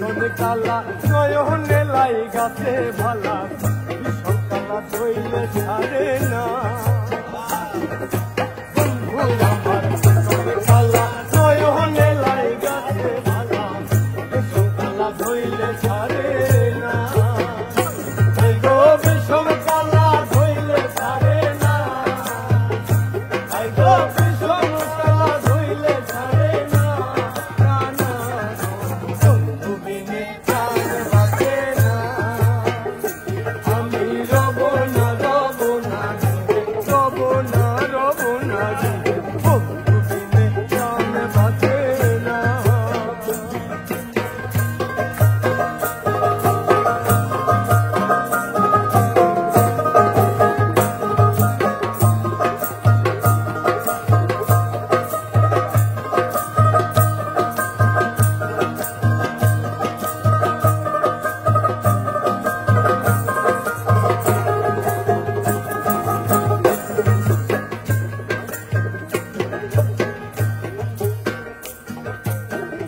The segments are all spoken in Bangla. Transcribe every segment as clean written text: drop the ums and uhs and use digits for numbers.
বিষণ কালা নয়নে লাই গাছে ভালা বিষণ কালা ধইলে ছাড়ে না বন্ধু আমার বিষণ কালা নয়নে লাই গাছে ভালা বিষণ কালা ধইলে ছাড়ে না গো বিষণ কালা ধইলে ছাড়ে না গো বিষণ কালা ধইলে ছাড়ে না বন্ধু বিনে প্রাণ বাঁচে না আমি রব না রব না রব না রব না বন্ধু বিনে প্রাণ বাঁচে না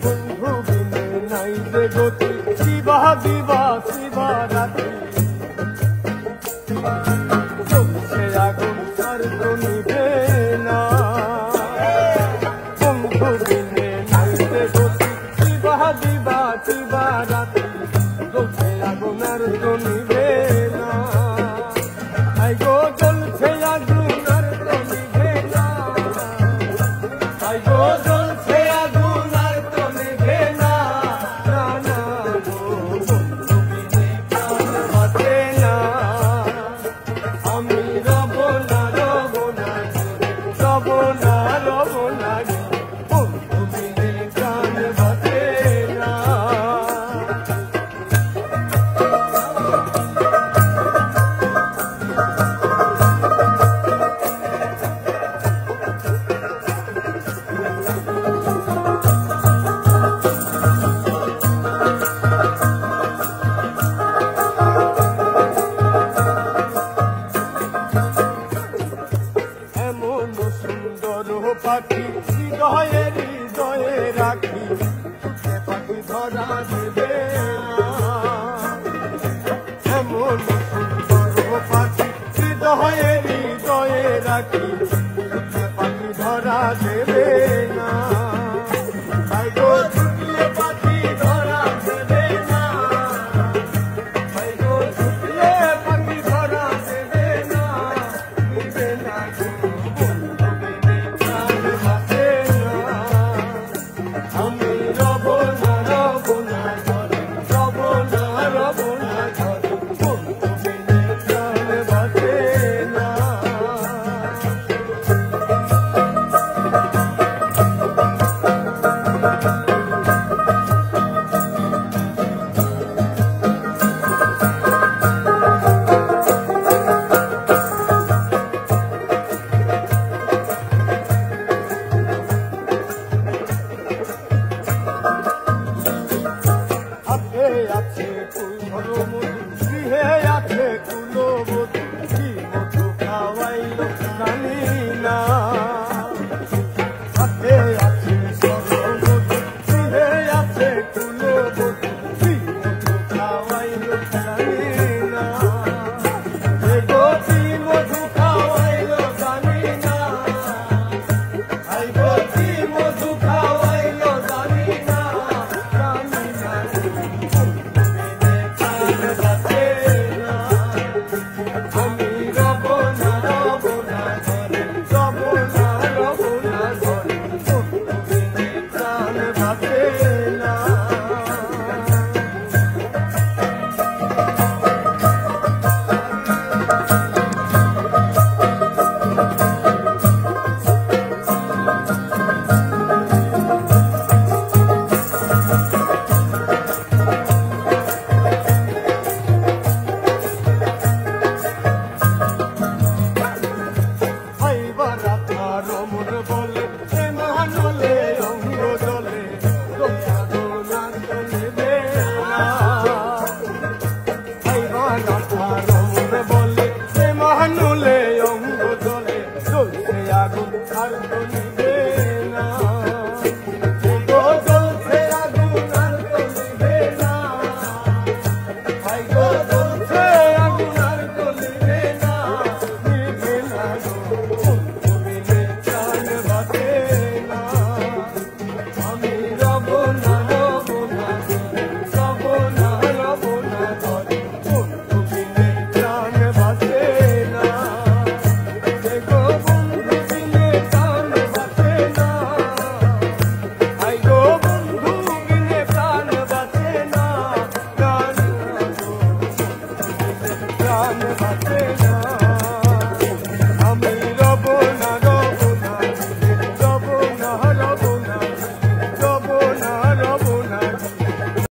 বন্ধু বিনে নাই যে গতি শিবা দিবা শিবা রাতি চলছে আগুন আর তো নিভে না বন্ধু বিনে নাই যে গতি শিবা দিবা শিবা রাতি চলছে আগুন আর তো নিভে না আই গো চলছে আগুন আর তো নিভে না আই গো চলছে আগুন আর তো নিভে না না না গো বন্ধু বিনে প্রাণ বাঁচে না আমি রব না রব না রব না রব না বন্ধু বিনে প্রাণ বাঁচে না এমন সুন্দর পাখি হৃদয়ে হৃদয়ে রাখি সে পাখি ধরা দেবে না এমন সুন্দর পাখি হৃদয়ে হৃদয়ে রাখি সে পাখি ধরা দেবে না তাই গো ছুটলে পাখি ধরা দেবে না তাই গো ছুটলে পাখি ধরা দেবে না দিবে না বন্ধু বিনে প্রাণ বাঁচে না আমি রব না রব না রব না রব না বন্ধু বিনে প্রাণ বাঁচে না হাতে আছে কুল মধু গৃহে আছে কুলবধূ কি মধু খাওয়াইল জানি না হাতে আছে সরমধু গৃহে আছে কুলবধূ কি মধু খাওয়াইল জানি না গো কি মধু খাওয়াইল জানি না আই গো কি মধু খাওয়াইল জানি না জানি না আমি রব না রব না রব না রব না বন্ধু বিনে প্রাণ বাঁচে না প্রাণ বাঁচে না।